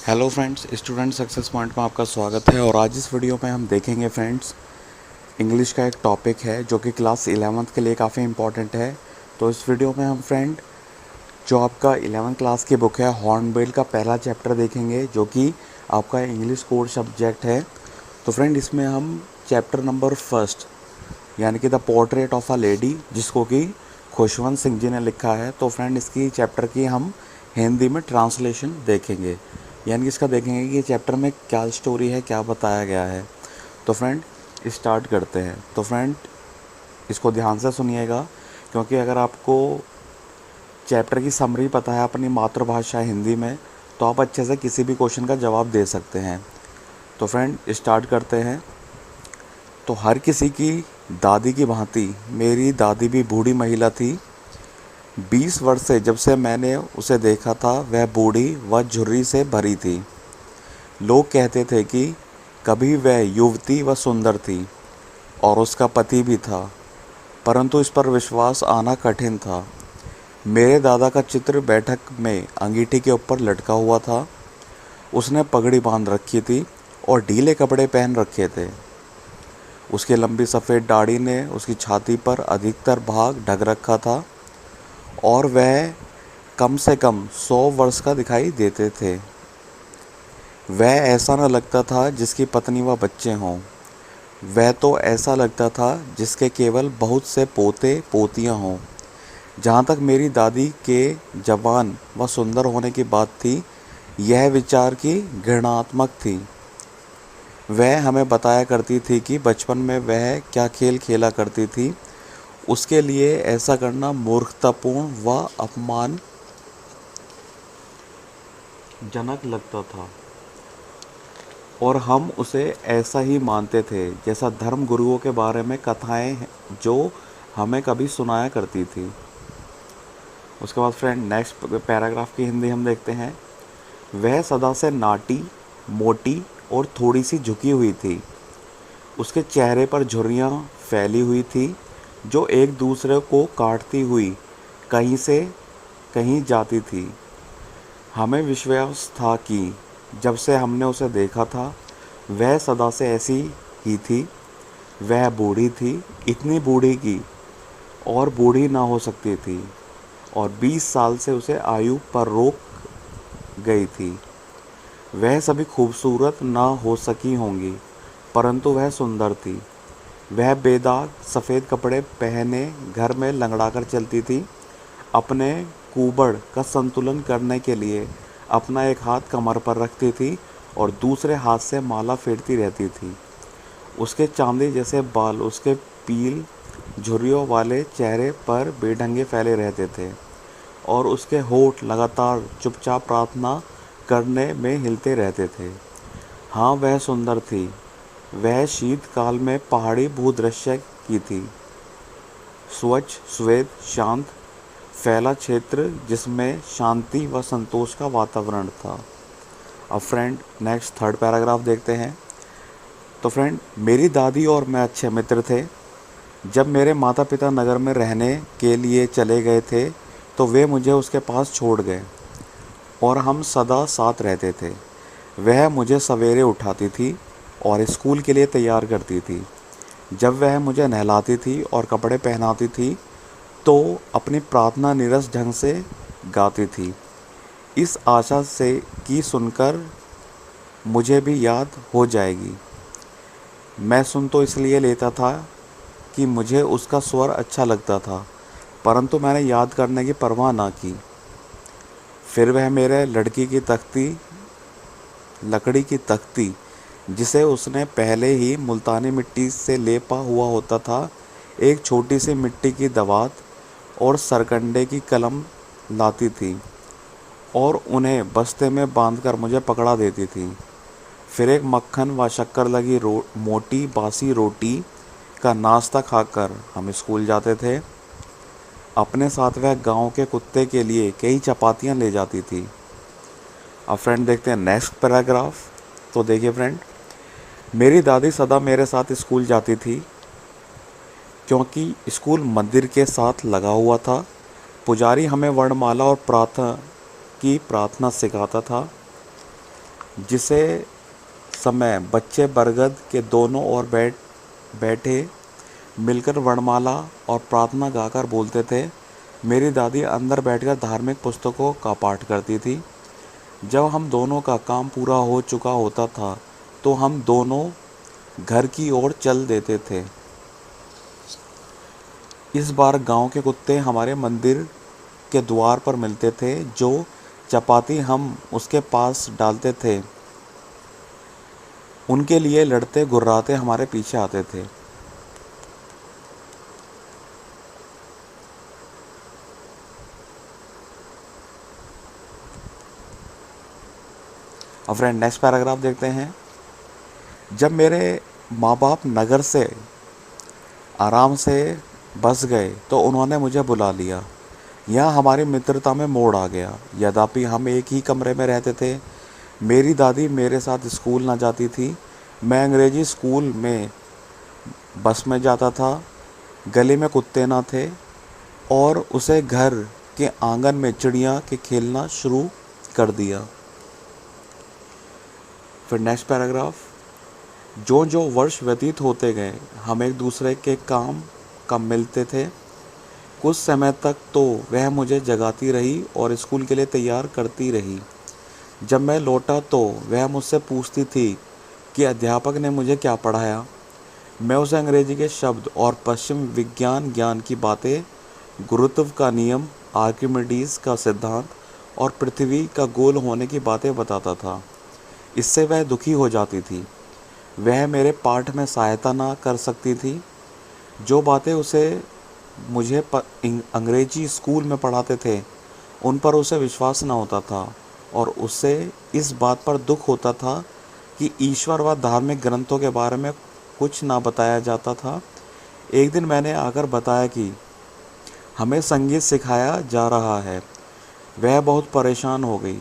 Hello friends, student success point में आपका स्वागत है। और आज इस वीडियो में हम देखेंगे फ्रेंड्स, इंग्लिश का एक टॉपिक है जो कि क्लास 11th के लिए काफ़ी इम्पॉर्टेंट है। तो इस वीडियो में हम फ्रेंड जो आपका 11th क्लास की बुक है हॉर्नबिल का पहला चैप्टर देखेंगे, जो कि आपका इंग्लिश कोर सब्जेक्ट है। तो फ्रेंड इसमें हम चैप्टर नंबर फर्स्ट यानी कि the portrait of a lady, जिसको कि खुशवंत सिंह जी ने लिखा है। तो फ्रेंड इसकी चैप्टर की हम हिंदी में ट्रांसलेशन देखेंगे, यानी कि इसका देखेंगे कि ये चैप्टर में क्या स्टोरी है, क्या बताया गया है। तो फ्रेंड स्टार्ट करते हैं। तो फ्रेंड इसको ध्यान से सुनिएगा, क्योंकि अगर आपको चैप्टर की समरी पता है अपनी मातृभाषा हिंदी में, तो आप अच्छे से किसी भी क्वेश्चन का जवाब दे सकते हैं। तो फ्रेंड स्टार्ट करते हैं। तो हर किसी की दादी की भांति मेरी दादी भी बूढ़ी महिला थी। 20 वर्ष से जब से मैंने उसे देखा था, वह बूढ़ी व झुर्री से भरी थी। लोग कहते थे कि कभी वह युवती व सुंदर थी और उसका पति भी था, परंतु इस पर विश्वास आना कठिन था। मेरे दादा का चित्र बैठक में अंगीठी के ऊपर लटका हुआ था। उसने पगड़ी बांध रखी थी और ढीले कपड़े पहन रखे थे। उसकी लंबी सफ़ेद दाढ़ी ने उसकी छाती पर अधिकतर भाग ढक रखा था और वह कम से कम 100 वर्ष का दिखाई देते थे। वह ऐसा न लगता था जिसकी पत्नी व बच्चे हों। वह तो ऐसा लगता था जिसके केवल बहुत से पोते पोतियां हों। जहाँ तक मेरी दादी के जवान व सुंदर होने की बात थी, यह विचार की घृणात्मक थी। वह हमें बताया करती थी कि बचपन में वह क्या खेल खेला करती थी। उसके लिए ऐसा करना मूर्खतापूर्ण व अपमानजनक लगता था और हम उसे ऐसा ही मानते थे जैसा धर्म गुरुओं के बारे में कथाएं जो हमें कभी सुनाया करती थी। उसके बाद फ्रेंड नेक्स्ट पैराग्राफ की हिंदी हम देखते हैं। वह सदा से नाटी, मोटी और थोड़ी सी झुकी हुई थी। उसके चेहरे पर झुर्रियाँ फैली हुई थी जो एक दूसरे को काटती हुई कहीं से कहीं जाती थी। हमें विश्वास था कि जब से हमने उसे देखा था, वह सदा से ऐसी ही थी। वह बूढ़ी थी, इतनी बूढ़ी की और बूढ़ी ना हो सकती थी, और 20 साल से उसे आयु पर रोक गई थी। वह सभी खूबसूरत ना हो सकी होंगी, परंतु वह सुंदर थी। वह बेदाग सफ़ेद कपड़े पहने घर में लंगड़ाकर चलती थी। अपने कुबड़ का संतुलन करने के लिए अपना एक हाथ कमर पर रखती थी और दूसरे हाथ से माला फेरती रहती थी। उसके चांदी जैसे बाल उसके पील झुर्रियों वाले चेहरे पर बेढंगे फैले रहते थे और उसके होंठ लगातार चुपचाप प्रार्थना करने में हिलते रहते थे। हाँ, वह सुंदर थी। वह शीतकाल में पहाड़ी भूदृश्य की थी। स्वच्छ, श्वेत, शांत फैला क्षेत्र जिसमें शांति व संतोष का वातावरण था। अब फ्रेंड नेक्स्ट थर्ड पैराग्राफ देखते हैं। तो फ्रेंड मेरी दादी और मैं अच्छे मित्र थे। जब मेरे माता पिता नगर में रहने के लिए चले गए थे, तो वे मुझे उसके पास छोड़ गए और हम सदा साथ रहते थे। वह मुझे सवेरे उठाती थी और स्कूल के लिए तैयार करती थी। जब वह मुझे नहलाती थी और कपड़े पहनाती थी, तो अपनी प्रार्थना नीरस ढंग से गाती थी, इस आशा से कि सुनकर मुझे भी याद हो जाएगी। मैं सुन तो इसलिए लेता था कि मुझे उसका स्वर अच्छा लगता था, परंतु मैंने याद करने की परवाह ना की। फिर वह मेरे लकड़ी की तख्ती, जिसे उसने पहले ही मुल्तानी मिट्टी से लेपा हुआ होता था, एक छोटी सी मिट्टी की दवात और सरकंडे की कलम लाती थी और उन्हें बस्ते में बांधकर मुझे पकड़ा देती थी। फिर एक मक्खन व शक्कर लगी मोटी बासी रोटी का नाश्ता खाकर हम स्कूल जाते थे। अपने साथ वह गांव के कुत्ते के लिए कई चपातियां ले जाती थी। अब फ्रेंड देखते हैं नेक्स्ट पैराग्राफ। तो देखिए फ्रेंड, मेरी दादी सदा मेरे साथ स्कूल जाती थी, क्योंकि स्कूल मंदिर के साथ लगा हुआ था। पुजारी हमें वर्णमाला और प्रार्थना सिखाता था। जिसे समय बच्चे बरगद के दोनों ओर बैठे मिलकर वर्णमाला और प्रार्थना गाकर बोलते थे। मेरी दादी अंदर बैठकर धार्मिक पुस्तकों का पाठ करती थी। जब हम दोनों का काम पूरा हो चुका होता था तो हम दोनों घर की ओर चल देते थे। इस बार गांव के कुत्ते हमारे मंदिर के द्वार पर मिलते थे। जो चपाती हम उसके पास डालते थे उनके लिए लड़ते गुर्राते हमारे पीछे आते थे। अब फ्रेंड नेक्स्ट पैराग्राफ देखते हैं। जब मेरे माँ बाप नगर से आराम से बस गए तो उन्होंने मुझे बुला लिया। यहाँ हमारी मित्रता में मोड़ आ गया। यद्यपि हम एक ही कमरे में रहते थे, मेरी दादी मेरे साथ स्कूल ना जाती थी। मैं अंग्रेजी स्कूल में बस में जाता था। गली में कुत्ते ना थे और उसे घर के आंगन में चिड़िया के खेलना शुरू कर दिया। फिर नेक्स्ट पैराग्राफ। जो जो वर्ष व्यतीत होते गए हम एक दूसरे के काम कम मिलते थे। कुछ समय तक तो वह मुझे जगाती रही और स्कूल के लिए तैयार करती रही। जब मैं लौटा तो वह मुझसे पूछती थी कि अध्यापक ने मुझे क्या पढ़ाया। मैं उसे अंग्रेजी के शब्द और पश्चिम विज्ञान ज्ञान की बातें, गुरुत्व का नियम, आर्किमिडीज का सिद्धांत और पृथ्वी का गोल होने की बातें बताता था। इससे वह दुखी हो जाती थी। वह मेरे पाठ में सहायता ना कर सकती थी। जो बातें उसे मुझे अंग्रेजी स्कूल में पढ़ाते थे उन पर उसे विश्वास न होता था और उसे इस बात पर दुख होता था कि ईश्वर व धार्मिक ग्रंथों के बारे में कुछ ना बताया जाता था। एक दिन मैंने आकर बताया कि हमें संगीत सिखाया जा रहा है। वह बहुत परेशान हो गई।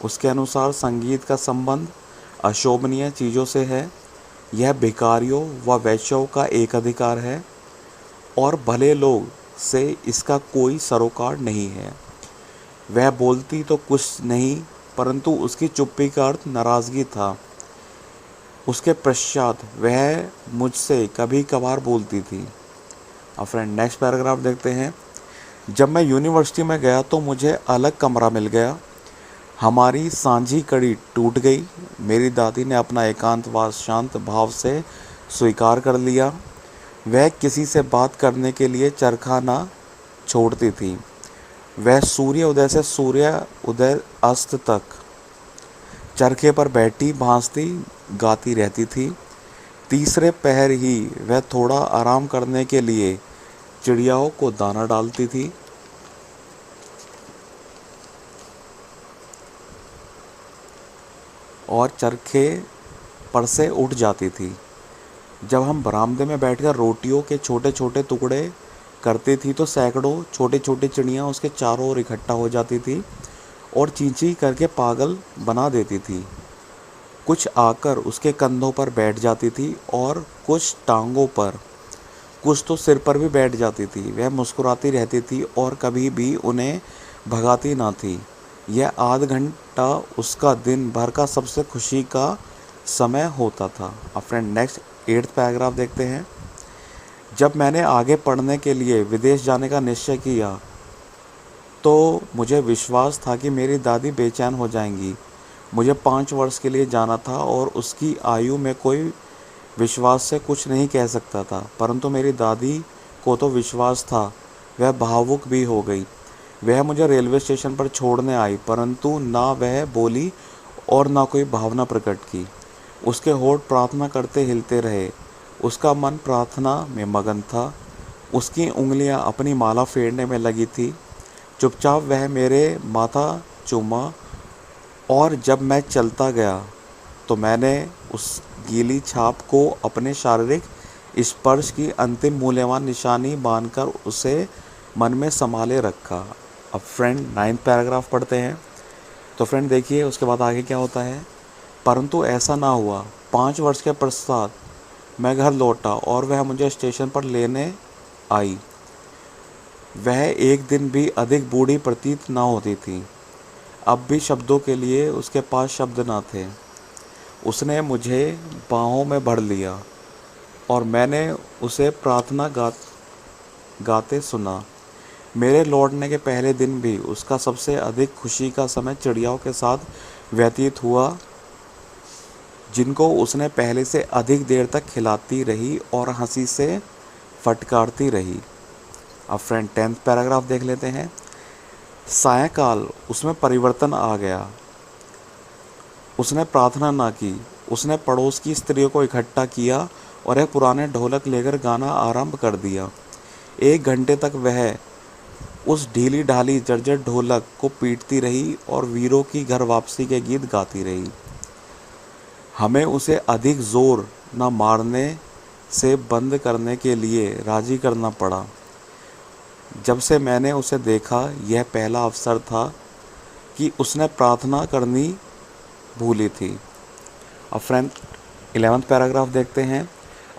उसके अनुसार संगीत का संबंध अशोभनीय चीज़ों से है। यह भिखारियों व वैश्यों का एक अधिकार है और भले लोग से इसका कोई सरोकार नहीं है। वह बोलती तो कुछ नहीं, परंतु उसकी चुप्पी का अर्थ नाराज़गी था। उसके पश्चात वह मुझसे कभी कभार बोलती थी। अब फ्रेंड नेक्स्ट पैराग्राफ देखते हैं। जब मैं यूनिवर्सिटी में गया तो मुझे अलग कमरा मिल गया। हमारी सांझी कड़ी टूट गई। मेरी दादी ने अपना एकांतवास शांत भाव से स्वीकार कर लिया। वह किसी से बात करने के लिए चरखा ना छोड़ती थी। वह सूर्य उदय से सूर्य उदय अस्त तक चरखे पर बैठी भांसती गाती रहती थी। तीसरे पहर ही वह थोड़ा आराम करने के लिए चिड़ियाओं को दाना डालती थी। और चरखे पर से उठ जाती थी। जब हम बरामदे में बैठकर रोटियों के छोटे छोटे टुकड़े करती थी तो सैकड़ों छोटे छोटे चिड़ियाँ उसके चारों ओर इकट्ठा हो जाती थी और चींची करके पागल बना देती थी। कुछ आकर उसके कंधों पर बैठ जाती थी और कुछ टांगों पर, कुछ तो सिर पर भी बैठ जाती थी। वह मुस्कुराती रहती थी और कभी भी उन्हें भगाती ना थी। यह आध घंटा उसका दिन भर का सबसे खुशी का समय होता था। अब फ्रेंड नेक्स्ट 8th पैराग्राफ देखते हैं। जब मैंने आगे पढ़ने के लिए विदेश जाने का निश्चय किया तो मुझे विश्वास था कि मेरी दादी बेचैन हो जाएंगी। मुझे 5 वर्ष के लिए जाना था और उसकी आयु में कोई विश्वास से कुछ नहीं कह सकता था, परंतु मेरी दादी को तो विश्वास था। वह भावुक भी हो गई। वह मुझे रेलवे स्टेशन पर छोड़ने आई, परंतु ना वह बोली और ना कोई भावना प्रकट की। उसके होठ प्रार्थना करते हिलते रहे। उसका मन प्रार्थना में मगन था। उसकी उंगलियां अपनी माला फेरने में लगी थी। चुपचाप वह मेरे माथा चूमा और जब मैं चलता गया तो मैंने उस गीली छाप को अपने शारीरिक स्पर्श की अंतिम मूल्यवान निशानी मानकर उसे मन में संभाले रखा। अब फ्रेंड 9th पैराग्राफ पढ़ते हैं। तो फ्रेंड देखिए उसके बाद आगे क्या होता है। परंतु ऐसा ना हुआ। 5 वर्ष के पश्चात मैं घर लौटा और वह मुझे स्टेशन पर लेने आई। वह एक दिन भी अधिक बूढ़ी प्रतीत न होती थी। अब भी शब्दों के लिए उसके पास शब्द ना थे। उसने मुझे बाहों में भर लिया और मैंने उसे प्रार्थना गाते सुना। मेरे लौटने के पहले दिन भी उसका सबसे अधिक खुशी का समय चिड़ियाओं के साथ व्यतीत हुआ, जिनको उसने पहले से अधिक देर तक खिलाती रही और हंसी से फटकारती रही। अब फ्रेंड 10th पैराग्राफ देख लेते हैं। सायंकाल उसमें परिवर्तन आ गया। उसने प्रार्थना ना की। उसने पड़ोस की स्त्रियों को इकट्ठा किया और एक पुराने ढोलक लेकर गाना आरंभ कर दिया। 1 घंटे तक वह उस ढीली ढाली जर्जर ढोलक को पीटती रही और वीरों की घर वापसी के गीत गाती रही। हमें उसे अधिक जोर न मारने से बंद करने के लिए राजी करना पड़ा। जब से मैंने उसे देखा, यह पहला अवसर था कि उसने प्रार्थना करनी भूली थी। अब फ्रेंड 11th पैराग्राफ देखते हैं।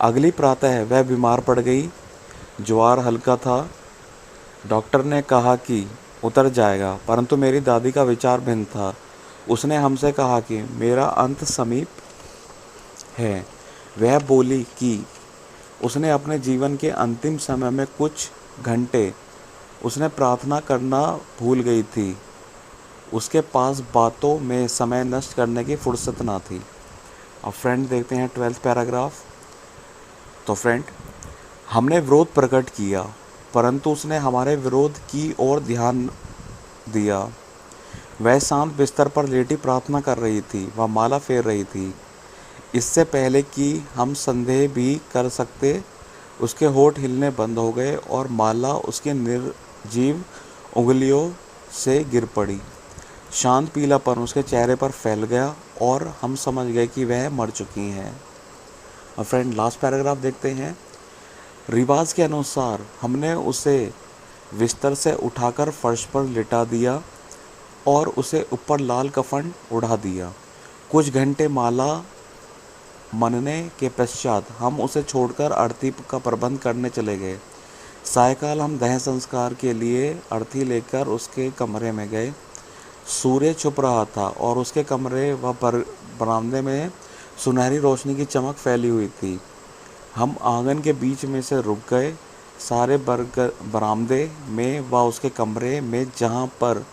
अगली प्रातः वह बीमार पड़ गई। ज्वर हल्का था। डॉक्टर ने कहा कि उतर जाएगा, परंतु मेरी दादी का विचार भिन्न था। उसने हमसे कहा कि मेरा अंत समीप है। वह बोली कि उसने अपने जीवन के अंतिम समय में कुछ घंटे उसने प्रार्थना करना भूल गई थी। उसके पास बातों में समय नष्ट करने की फुर्सत ना थी। अब फ्रेंड देखते हैं 12th पैराग्राफ। तो फ्रेंड, हमने विरोध प्रकट किया, परंतु उसने हमारे विरोध की ओर ध्यान दिया। वह शांत बिस्तर पर लेटी प्रार्थना कर रही थी। वह माला फेर रही थी। इससे पहले कि हम संदेह भी कर सकते, उसके होंठ हिलने बंद हो गए और माला उसके निर्जीव उंगलियों से गिर पड़ी। शांत पीलापन उसके चेहरे पर फैल गया और हम समझ गए कि वह मर चुकी हैं। और फ्रेंड लास्ट पैराग्राफ देखते हैं। रिवाज के अनुसार हमने उसे बिस्तर से उठाकर फर्श पर लिटा दिया और उसे ऊपर लाल कफन उड़ा दिया। कुछ घंटे माला मनने के पश्चात हम उसे छोड़कर अर्थी का प्रबंध करने चले गए। सायकाल हम दह संस्कार के लिए अर्थी लेकर उसके कमरे में गए। सूर्य छुप रहा था और उसके कमरे व बरामदे में सुनहरी रोशनी की चमक फैली हुई थी। हम आंगन के बीच में से रुक गए। सारे बरामदे में व उसके कमरे में जहाँ पर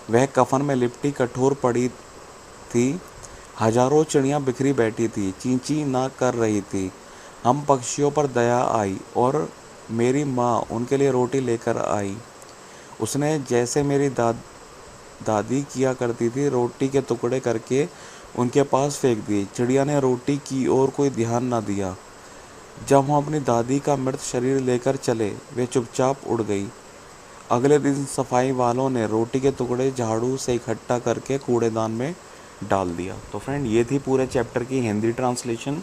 वह कफन में लिपटी कठोर पड़ी थी, हजारों चिड़ियाँ बिखरी बैठी थी, चींची ना कर रही थी। हम पक्षियों पर दया आई और मेरी माँ उनके लिए रोटी लेकर आई। उसने जैसे मेरी दादी किया करती थी, रोटी के टुकड़े करके उनके पास फेंक दिए। चिड़िया ने रोटी की ओर कोई ध्यान न दिया। जब हम अपनी दादी का मृत शरीर लेकर चले, वे चुपचाप उड़ गई। अगले दिन सफाई वालों ने रोटी के टुकड़े झाड़ू से इकट्ठा करके कूड़ेदान में डाल दिया। तो फ्रेंड, ये थी पूरे चैप्टर की हिंदी ट्रांसलेशन।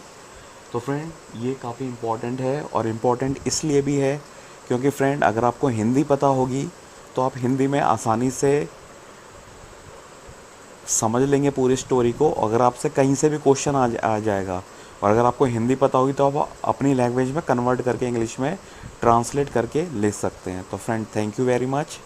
तो फ्रेंड, ये काफ़ी इम्पॉर्टेंट है और इम्पॉर्टेंट इसलिए भी है क्योंकि फ्रेंड, अगर आपको हिंदी पता होगी तो आप हिंदी में आसानी से समझ लेंगे पूरी स्टोरी को। अगर आपसे कहीं से भी क्वेश्चन आ जाएगा और अगर आपको हिंदी पता होगी तो आप अपनी लैंग्वेज में कन्वर्ट करके इंग्लिश में ट्रांसलेट करके ले सकते हैं। तो friend, thank you very much.